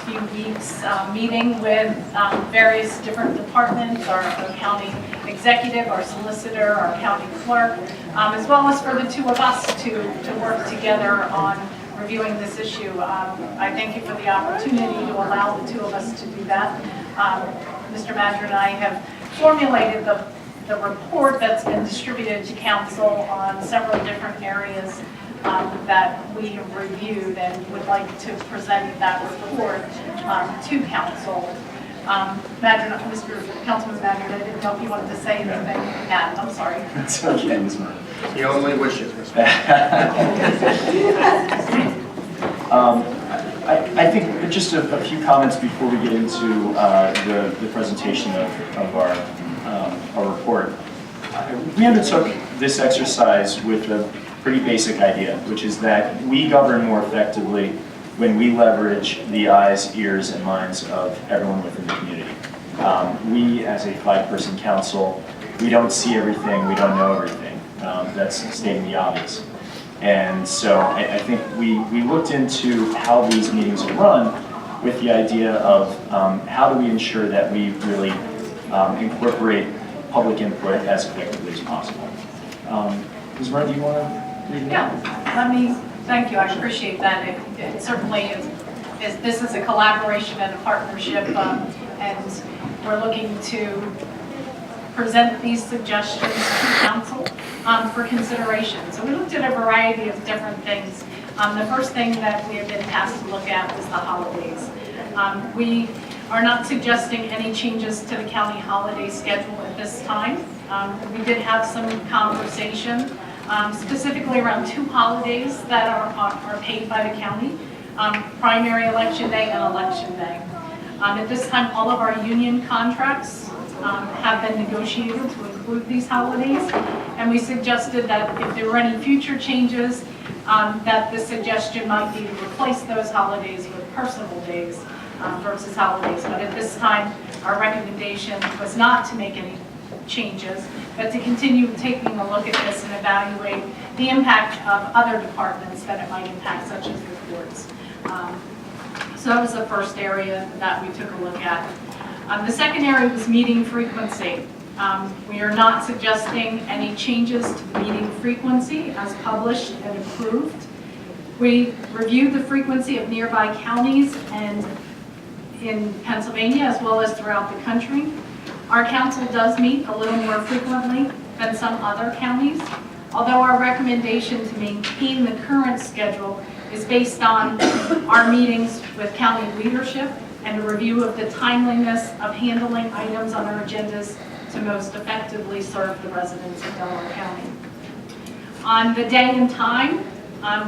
few weeks, meeting with various different departments, our county executive, our solicitor, our county clerk, as well as for the two of us to work together on reviewing this issue. I thank you for the opportunity to allow the two of us to do that. Mr. Madron and I have formulated the report that's been distributed to council on several different areas that we have reviewed, and would like to present that report to council. Mr. Councilman Madron, I didn't know if you wanted to say anything. Yeah, I'm sorry. It's okay, Ms. Murray. He only wishes, Ms. I think just a few comments before we get into the presentation of our report. We undertook this exercise with a pretty basic idea, which is that we govern more effectively when we leverage the eyes, ears, and minds of everyone within the community. We, as a 5-person council, we don't see everything, we don't know everything. That's stating the obvious. And so I think we looked into how these meetings are run with the idea of how do we ensure that we really incorporate public input as effectively as possible. Ms. Murray, do you want to read that? Yeah, thank you, I appreciate that. It certainly is, this is a collaboration and a partnership, and we're looking to present these suggestions to council for consideration. So we looked at a variety of different things. The first thing that we have been tasked to look at was the holidays. We are not suggesting any changes to the county holiday schedule at this time. We did have some conversation specifically around 2 holidays that are paid by the county, primary election day and election day. At this time, all of our union contracts have been negotiated to include these holidays, and we suggested that if there were any future changes, that the suggestion might be to replace those holidays with personal days versus holidays. But at this time, our recommendation was not to make any changes, but to continue taking a look at this and evaluate the impact of other departments that it might impact, such as the courts. So that was the first area that we took a look at. The second area was meeting frequency. We are not suggesting any changes to the meeting frequency as published and approved. We reviewed the frequency of nearby counties and in Pennsylvania as well as throughout the country. Our council does meet a little more frequently than some other counties, although our recommendation to maintain the current schedule is based on our meetings with county leadership and a review of the timeliness of handling items on our agendas to most effectively serve the residents of Delaware County. On the day and time,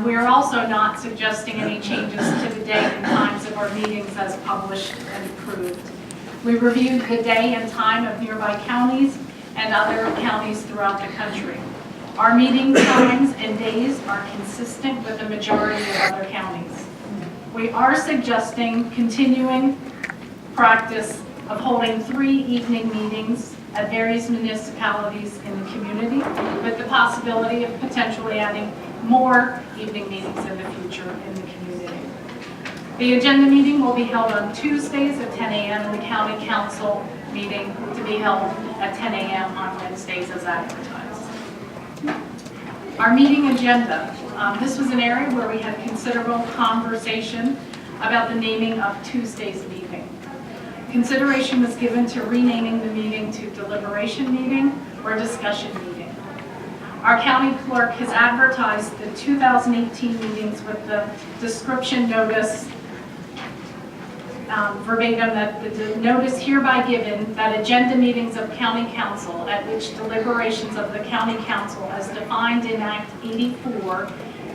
we are also not suggesting any changes to the day and times of our meetings as published and approved. We reviewed the day and time of nearby counties and other counties throughout the country. Our meeting times and days are consistent with the majority of other counties. We are suggesting continuing practice of holding 3 evening meetings at various municipalities in the community, with the possibility of potentially adding more evening meetings in the future in the community. The agenda meeting will be held on Tuesdays at 10 a.m. and the county council meeting to be held at 10 a.m. on Wednesdays as advertised. Our meeting agenda. This was an area where we had considerable conversation about the naming of Tuesday's meeting. Consideration was given to renaming the meeting to deliberation meeting or discussion meeting. Our county clerk has advertised the 2018 meetings with the description notice verbatim that the notice hereby given that agenda meetings of county council at which deliberations of the county council as defined in Act 84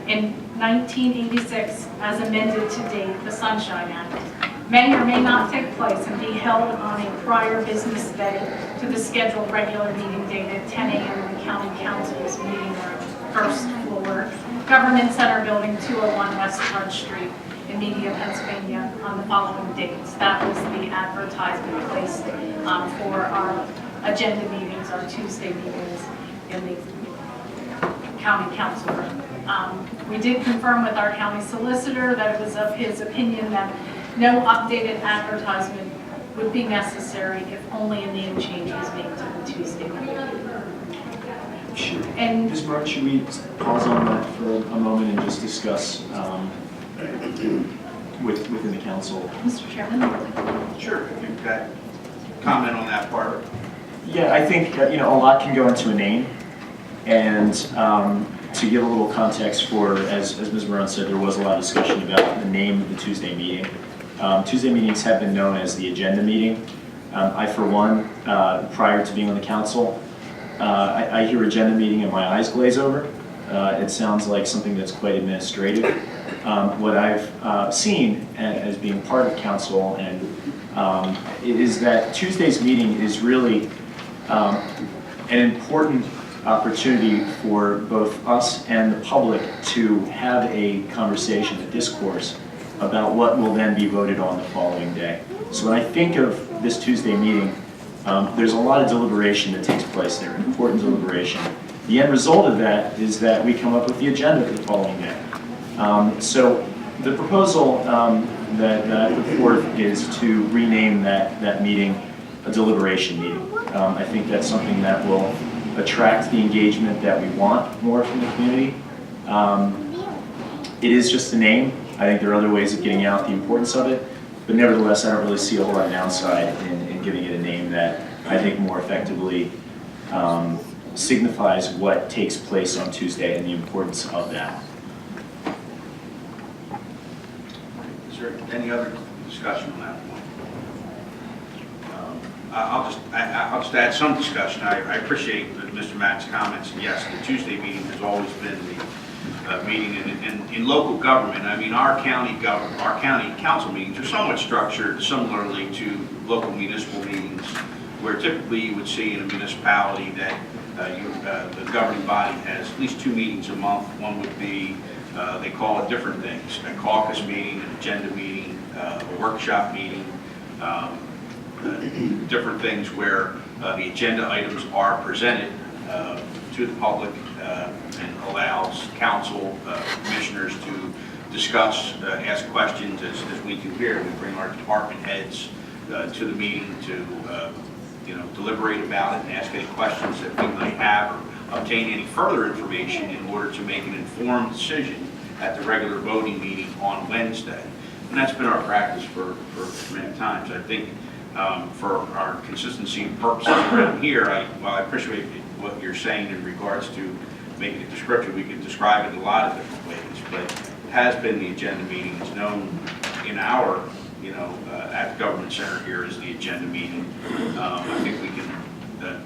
in 1986 as amended to date, the Sunshine Act, may or may not take place and be held on a prior business day to the scheduled regular meeting date at 10 a.m. in the county council's meeting room, first floor, Government Center Building, 201 West Church Street, in Media, Pennsylvania, on the following dates. That was the advertisement placed for our agenda meetings, our Tuesday meetings in the county council room. We did confirm with our county solicitor that it was of his opinion that no updated advertisement would be necessary if only a name change was made to the Tuesday meeting. And Ms. Martin, should we pause on that for a moment and just discuss within the council? Mr. Chairman? Sure, if you've got comment on that part. Yeah, I think, a lot can go into a name. And to give a little context for, as Ms. Marone said, there was a lot of discussion about the name of the Tuesday meeting. Tuesday meetings have been known as the agenda meeting. I, for one, prior to being on the council, I hear agenda meeting and my eyes glaze over. It sounds like something that's quite administrative. What I've seen as being part of council and is that Tuesday's meeting is really an important opportunity for both us and the public to have a conversation, a discourse about what will then be voted on the following day. So when I think of this Tuesday meeting, there's a lot of deliberation that takes place there, important deliberation. The end result of that is that we come up with the agenda for the following day. So the proposal that I put forth is to rename that meeting a deliberation meeting. I think that's something that will attract the engagement that we want more from the community. It is just a name. I think there are other ways of getting out the importance of it, but nevertheless, I don't really see a whole lot of downside in giving it a name that I think more effectively signifies what takes place on Tuesday and the importance of that. Is there any other discussion on that point? I'll just add some discussion. I appreciate Mr. Matt's comments. And yes, the Tuesday meeting has always been the meeting in local government. I mean, our county council meetings are somewhat structured similarly to local municipal meetings, where typically you would see in a municipality that the governing body has at least 2 meetings a month. One would be, they call it different things, a caucus meeting, an agenda meeting, a workshop meeting, different things where the agenda items are presented to the public and allows council commissioners to discuss, ask questions as we do here. We bring our department heads to the meeting to deliberate about it and ask any questions that we might have or obtain any further information in order to make an informed decision at the regular voting meeting on Wednesday. And that's been our practice for many times. I think for our consistency and purposes around here, while I appreciate what you're saying in regards to making it descriptive, we could describe it in a lot of different ways, but it has been the agenda meeting. It's known in our, at the government center here as the agenda meeting. I think we can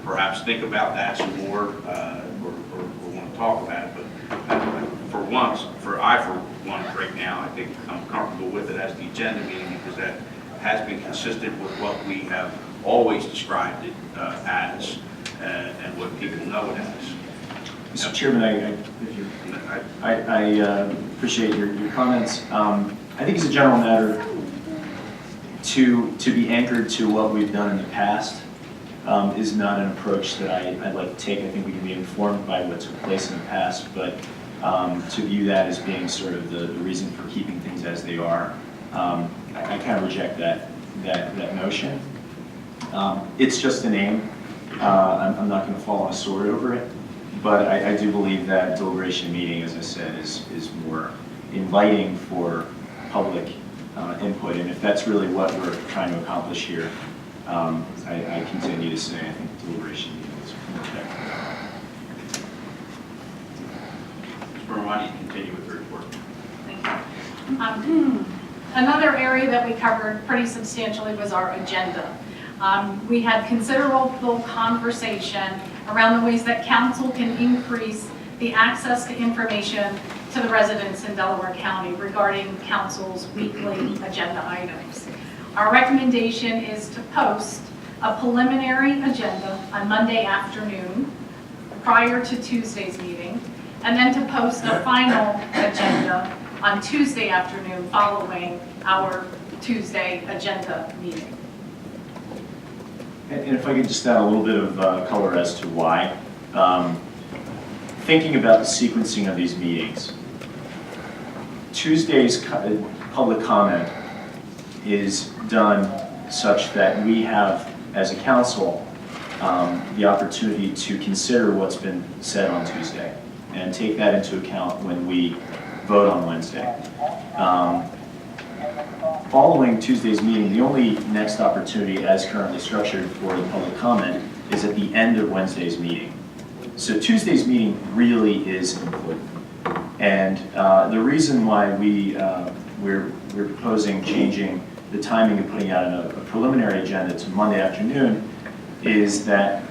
perhaps think about that some more or want to talk about it, but for once, I for one right now, I think I'm comfortable with it as the agenda meeting because that has been consistent with what we have always described it as and what people know it as. Mr. Chairman, I appreciate your comments. I think as a general matter, to be anchored to what we've done in the past is not an approach that I'd like to take. I think we can be informed by what took place in the past, but to view that as being sort of the reason for keeping things as they are, I kind of reject that notion. It's just a name. I'm not going to fall on a sword over it, but I do believe that deliberation meeting, as I said, is more inviting for public input, and if that's really what we're trying to accomplish here, I continue to say I think deliberation meeting is more effective. Ms. Burma, why don't you continue with the report? Thank you. Another area that we covered pretty substantially was our agenda. We had considerable conversation around the ways that council can increase the access to information to the residents in Delaware County regarding council's weekly agenda items. Our recommendation is to post a preliminary agenda on Monday afternoon prior to Tuesday's meeting, and then to post a final agenda on Tuesday afternoon following our Tuesday agenda meeting. And if I could just add a little bit of color as to why. Thinking about the sequencing of these meetings, Tuesday's public comment is done such that we have, as a council, the opportunity to consider what's been said on Tuesday and take that into account when we vote on Wednesday. Following Tuesday's meeting, the only next opportunity as currently structured for the public comment is at the end of Wednesday's meeting. So Tuesday's meeting really is important. And the reason why we're proposing changing the timing of putting out a preliminary agenda to Monday afternoon is that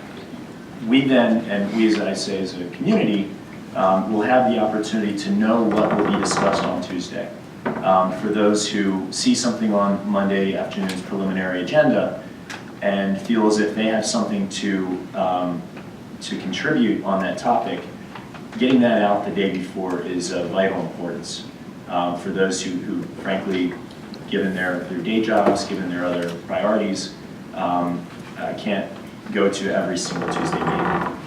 we then, and we, as I say, as a community, will have the opportunity to know what will be discussed on Tuesday. For those who see something on Monday afternoon's preliminary agenda and feel as if they have something to contribute on that topic, getting that out the day before is of vital importance. For those who frankly, given their day jobs, given their other priorities, can't go to every single Tuesday meeting.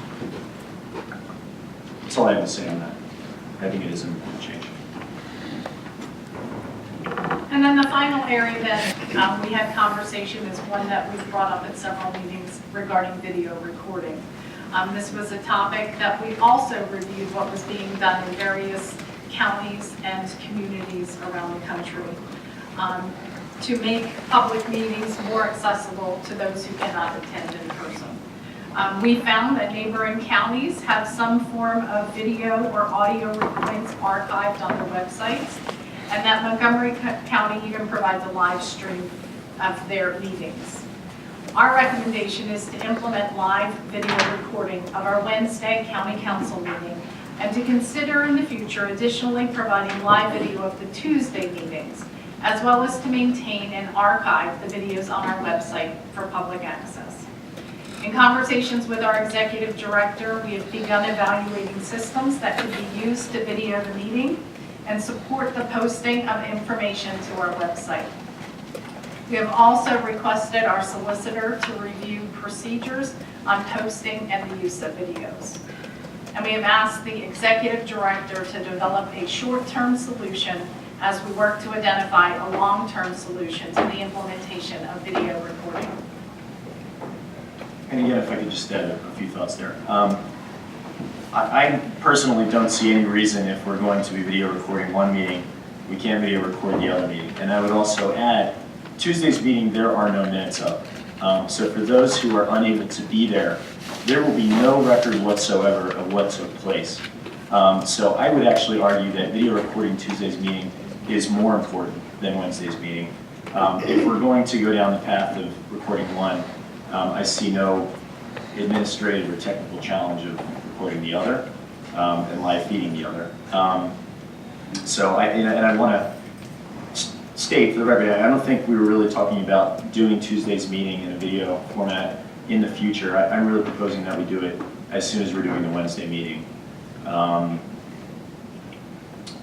That's all I have to say on that. I think it is an important change. And then the final area that we had conversation is one that we've brought up at several meetings regarding video recording. This was a topic that we also reviewed what was being done in various counties and communities around the country to make public meetings more accessible to those who cannot attend in person. We found that neighboring counties have some form of video or audio recordings archived on their websites, and that Montgomery County even provides a live stream of their meetings. Our recommendation is to implement live video recording of our Wednesday county council meeting and to consider in the future additionally providing live video of the Tuesday meetings, as well as to maintain and archive the videos on our website for public access. In conversations with our executive director, we have begun evaluating systems that could be used to video the meeting and support the posting of information to our website. We have also requested our solicitor to review procedures on posting and the use of videos. And we have asked the executive director to develop a short-term solution as we work to identify a long-term solution to the implementation of video recording. And again, if I could just add a few thoughts there. I personally don't see any reason if we're going to be video recording one meeting, we can't video record the other meeting. And I would also add, Tuesday's meeting, there are no minutes up. So for those who are unable to be there, there will be no record whatsoever of what took place. So I would actually argue that video recording Tuesday's meeting is more important than Wednesday's meeting. If we're going to go down the path of recording one, I see no administrative or technical challenge of recording the other and live feeding the other. So I want to state for the record, I don't think we were really talking about doing Tuesday's meeting in a video format in the future. I'm really proposing that we do it as soon as we're doing the Wednesday meeting.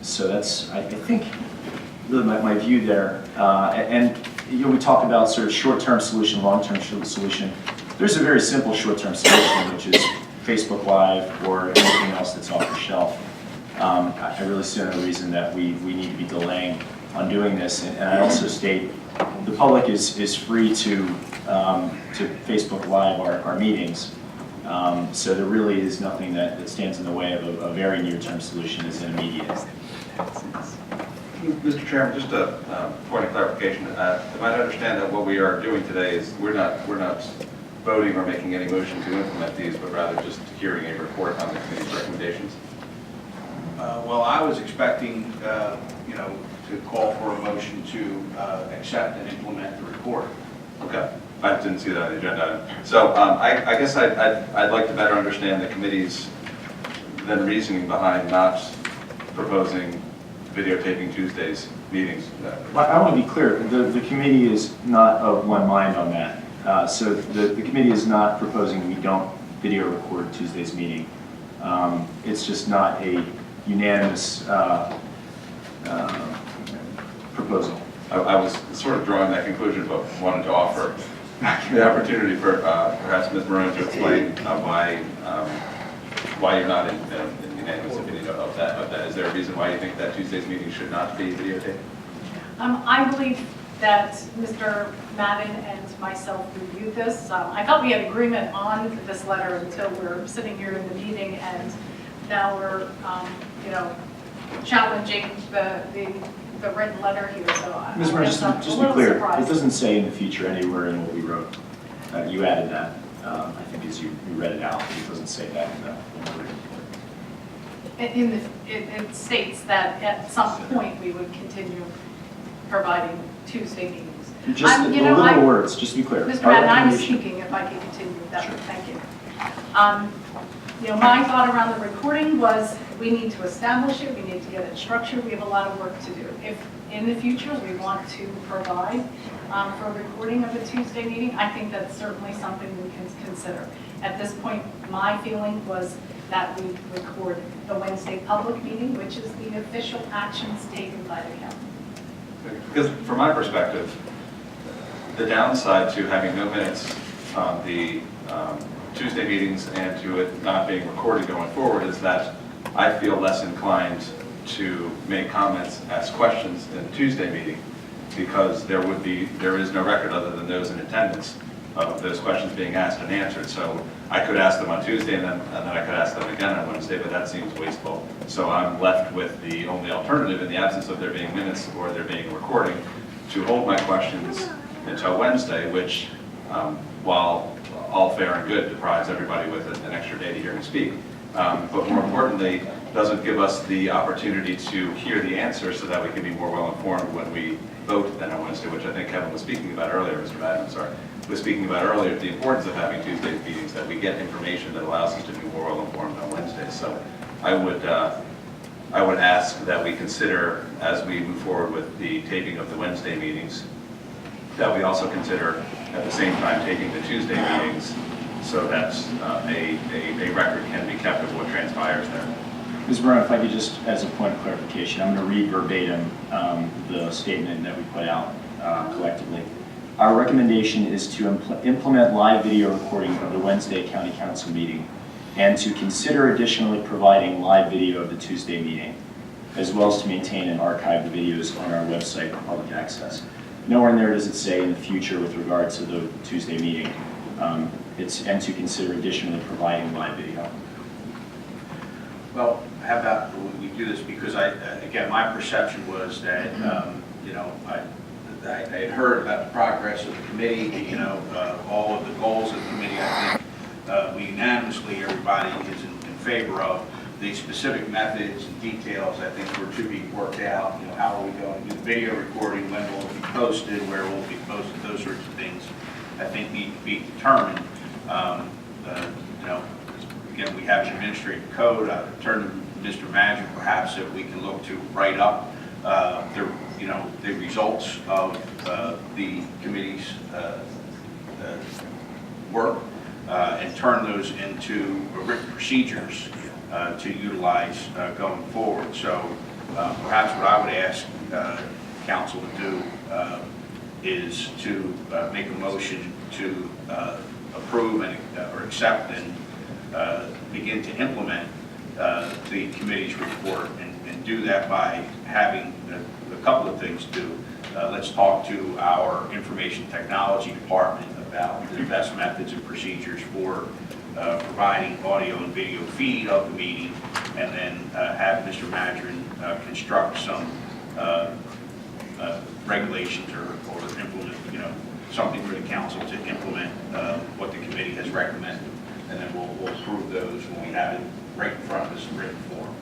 So that's, I think, really my view there. And we talk about sort of short-term solution, long-term solution. There's a very simple short-term solution, which is Facebook Live or anything else that's off the shelf. I really see no reason that we need to be delaying on doing this. And I also state the public is free to Facebook Live our meetings. So there really is nothing that stands in the way of a very near-term solution as an immediate. Mr. Chairman, just a point of clarification. If I understand that what we are doing today is we're not voting or making any motion to implement these, but rather just hearing a report on the committee's recommendations. Well, I was expecting, to call for a motion to accept and implement the report. Okay, I didn't see that on the agenda. So I guess I'd like to better understand the committee's then reasoning behind not proposing videotaping Tuesday's meetings. I want to be clear, the committee is not of one mind on that. So the committee is not proposing we don't video record Tuesday's meeting. It's just not a unanimous proposal. I was sort of drawing that conclusion, but wanted to offer the opportunity for perhaps Ms. Maroon to explain why you're not in unanimous opinion of that. Is there a reason why you think that Tuesday's meeting should not be videotaped? I believe that Mr. Madden and myself reviewed this. I thought we had agreement on this letter until we're sitting here in the meeting, and now we're, challenging the written letter here, so I Ms. Moore, just guess I'm to a be little clear, it surprised. doesn't say in the future anywhere in what we wrote. You added that, I think, as you read it out. It doesn't say that in the written. It states that at some point we would continue providing Tuesday meetings. Just I'm- the you know, little I'm- words, just to be clear. Mr. Our Madden, I was recommendation- speaking, if I could continue with that, Sure. thank you. My thought around the recording was we need to establish it, we need to get it structured, we have a lot of work to do. If in the future we want to provide for a recording of a Tuesday meeting, I think that's certainly something we can consider. At this point, my feeling was that we record the Wednesday public meeting, which is the official actions taken by the county. Because from my perspective, the downside to having no minutes on the Tuesday meetings and to it not being recorded going forward is that I feel less inclined to make comments, ask questions in the Tuesday meeting, because there is no record other than those in attendance of those questions being asked and answered. So I could ask them on Tuesday and then I could ask them again on Wednesday, but that seems wasteful. So I'm left with the only alternative in the absence of there being minutes or there being a recording to hold my questions until Wednesday, which, while all fair and good, deprives everybody with an extra day to hear me speak. But more importantly, doesn't give us the opportunity to hear the answers so that we can be more well-informed when we vote then on Wednesday, which I think Kevin was speaking about earlier, Mr. Madden, I'm sorry, was speaking about earlier, the importance of having Tuesday meetings, that we get information that allows us to be more well-informed on Wednesdays. So I would ask that we consider, as we move forward with the taping of the Wednesday meetings, that we also consider at the same time taking the Tuesday meetings so that a record can be kept of what transpires there. Ms. Brown, if I could just, as a point of clarification, I'm going to read verbatim the statement that we put out collectively. Our recommendation is to implement live video recording of the Wednesday County Council meeting and to consider additionally providing live video of the Tuesday meeting, as well as to maintain and archive the videos on our website for public access. Nowhere in there does it say in the future with regard to the Tuesday meeting. And to consider additionally providing live video. Well, how about we do this, because again, my perception was that, I had heard about the progress of the committee, all of the goals of the committee. I think we unanimously, everybody is in favor of. The specific methods and details, I think, were to be worked out. How are we going to do the video recording, when will it be posted, where will it be posted, those sorts of things, I think need to be determined. Again, we have an administrative code. I turn to Mr. Manager, perhaps, if we can look to write up the results of the committee's work and turn those into written procedures to utilize going forward. So perhaps what I would ask council to do is to make a motion to approve and or accept and begin to implement the committee's report, and do that by having a couple of things do. Let's talk to our information technology department about the best methods and procedures for providing audio and video feed of the meeting, and then have Mr. Madron construct some regulations or implement, something for the council to implement what the committee has recommended, and then we'll approve those when we have it right in front of us in written form.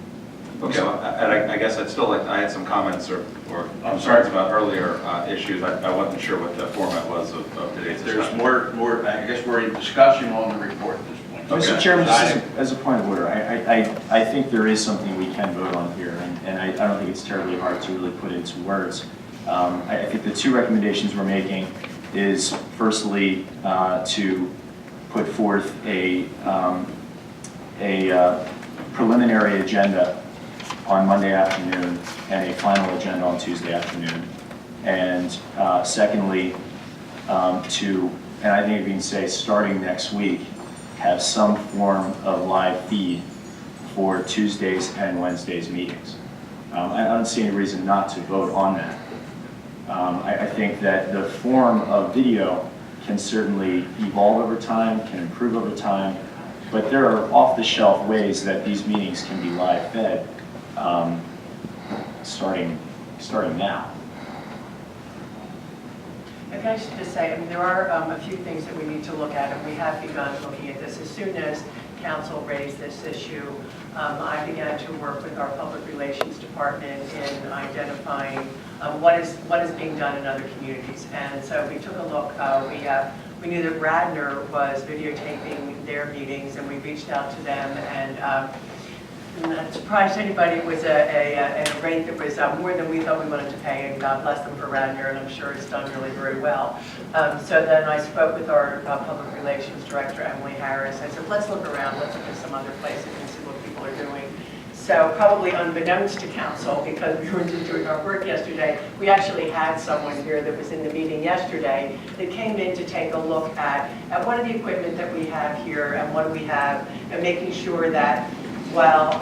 Okay, well, and I guess I'd still like, I had some comments or I'm concerns sorry. about earlier issues. I wasn't sure what the format was of today's There's discussion. more, I guess we're in discussion on the report at this point. Okay. Mr. Chairman, just as a point of order, I think there is something we can vote on here, and I don't think it's terribly hard to really put into words. I think the two recommendations we're making is firstly to put forth a preliminary agenda on Monday afternoon and a final agenda on Tuesday afternoon. And secondly, and I think we can say starting next week, have some form of live feed for Tuesdays and Wednesdays meetings. I don't see any reason not to vote on that. I think that the form of video can certainly evolve over time, can improve over time, but there are off-the-shelf ways that these meetings can be live fed, starting now. If I should just say, I mean, there are a few things that we need to look at, and we have begun looking at this. As soon as council raised this issue, I began to work with our public relations department in identifying what is being done in other communities. And so we took a look. We knew that Radnor was videotaping their meetings, and we reached out to them, and I'm not surprised anybody, it was a rate that was more than we thought we wanted to pay, and God bless them for Radnor, and I'm sure it's done really very well. So then I spoke with our public relations director, Emily Harris. I said, let's look around, let's look at some other places and see what people are doing. So probably unbeknownst to council, because we were just doing our work yesterday, we actually had someone here that was in the meeting yesterday that came in to take a look at what are the equipment that we have here and what do we have, and making sure that, well,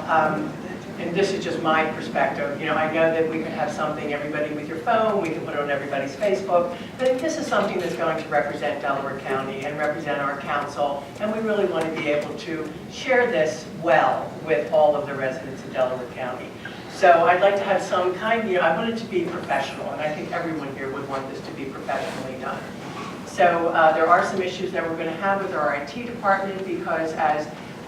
and this is just my perspective, you know, I know that we could have something, everybody with your phone, we can put it on everybody's Facebook, but if this is something that's going to represent Delaware County and represent our council, and we really want to be able to share this well with all of the residents of Delaware County. So I'd like to have some kind, you know, I want it to be professional, and I think everyone here would want this to be professionally done. So there are some issues that we're going to have with our IT department, because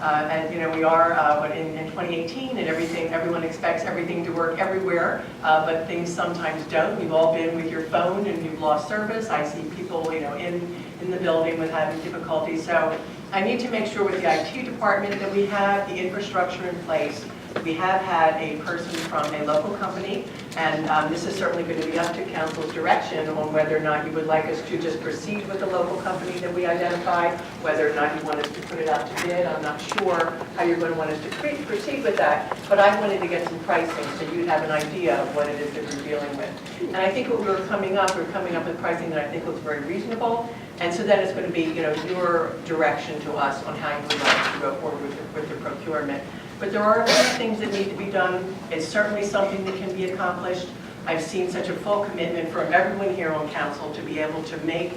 and you know, we are in 2018, and everyone expects everything to work everywhere, but things sometimes don't. You've all been with your phone and you've lost service. I see people, you know, in the building with having difficulty. So I need to make sure with the IT department that we have the infrastructure in place. We have had a person from a local company, and this is certainly going to be up to council's direction on whether or not you would like us to just proceed with the local company that we identified, whether or not you want us to put it out to bid. I'm not sure how you're going to want us to proceed with that, but I wanted to get some pricing so you'd have an idea of what it is that we're dealing with. And I think what we're coming up with pricing that I think looks very reasonable, and so then it's going to be, you know, your direction to us on how you would like to go forward with the procurement. But there are a few things that need to be done. It's certainly something that can be accomplished. I've seen such a full commitment from everyone here on council to be able to make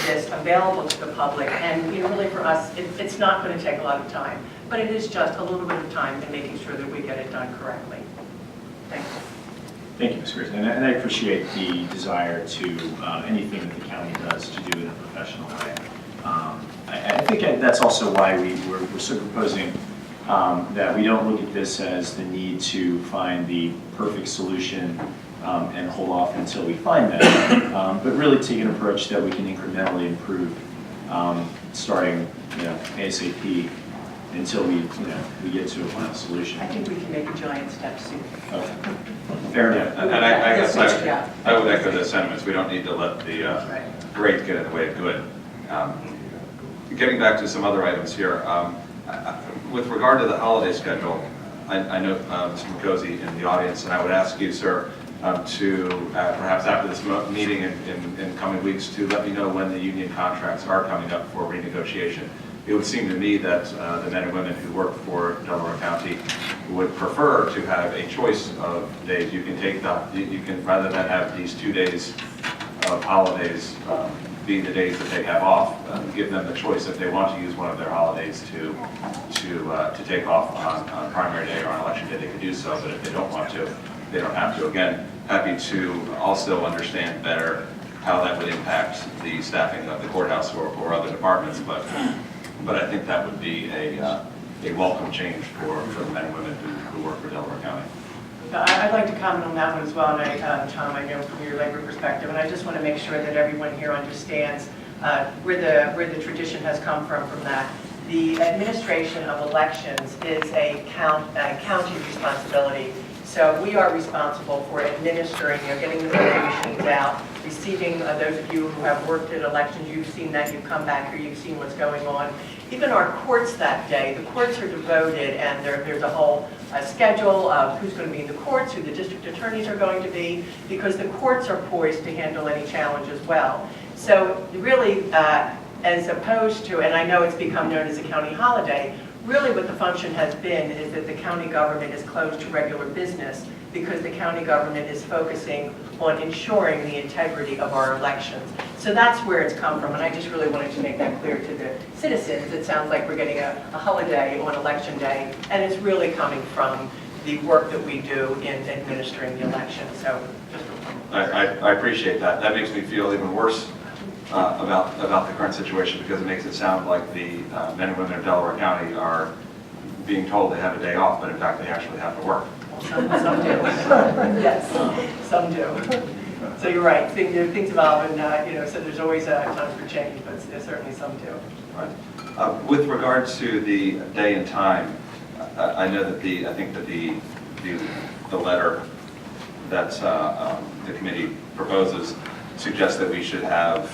this available to the public. And you know, really for us, it's not going to take a lot of time, but it is just a little bit of time in making sure that we get it done correctly. Thank you. Thank you, Ms. Grissom. And I appreciate the desire to, anything that the county does, to do it in a professional way. I think that's also why we're sort of proposing that we don't look at this as the need to find the perfect solution and hold off until we find that, but really take an approach that we can incrementally improve, starting, you know, ASAP until we get to a final solution. I think we can make a giant step soon. Okay. Fair enough. And I guess Yeah. I would echo the sentiments. We don't need to let the great get in the way of good. Getting back to some other items here, with regard to the holiday schedule, I know Mr. McCosey in the audience, and I would ask you, sir, to perhaps after this meeting in coming weeks to let me know when the union contracts are coming up for renegotiation. It would seem to me that the men and women who work for Delaware County would prefer to have a choice of days. You can take you can, rather than have these 2 days of holidays be the days that they have off, give them the choice if they want to use one of their holidays to take off on primary day or on election day, they can do so, but if they don't want to, they don't have to. Again, happy to also understand better how that would impact the staffing of the courthouse or other departments, but I think that would be a welcome change for the men and women who work for Delaware County. I'd like to comment on that one as well, and Tom, I know from your labor perspective, and I just want to make sure that everyone here understands where the tradition has come from that. The administration of elections is a county responsibility. So we are responsible for administering, getting the voting machines out, receiving those of you who have worked at elections, you've seen that, you've come back here, you've seen what's going on. Even our courts that day, the courts are devoted, and there's a whole schedule of who's going to be in the courts, who the district attorneys are going to be, because the courts are poised to handle any challenge as well. So really, as opposed to, and I know it's become known as a county holiday, really what the function has been is that the county government is closed to regular business because the county government is focusing on ensuring the integrity of our elections. So that's where it's come from, and I just really wanted to make that clear to the citizens. It sounds like we're getting a holiday on election day, and it's really coming from the work that we do in administering the election. So just I appreciate that. That makes me feel even worse about the current situation, because it makes it sound like the men and women of Delaware County are being told they have a day off, but in fact they actually have to work. Some do. Yes, some do. So you're right, things evolve, and so there's always a time for change, but certainly some do. Right. With regard to the day and time, I know that I think that the letter that the committee proposes suggests that we should have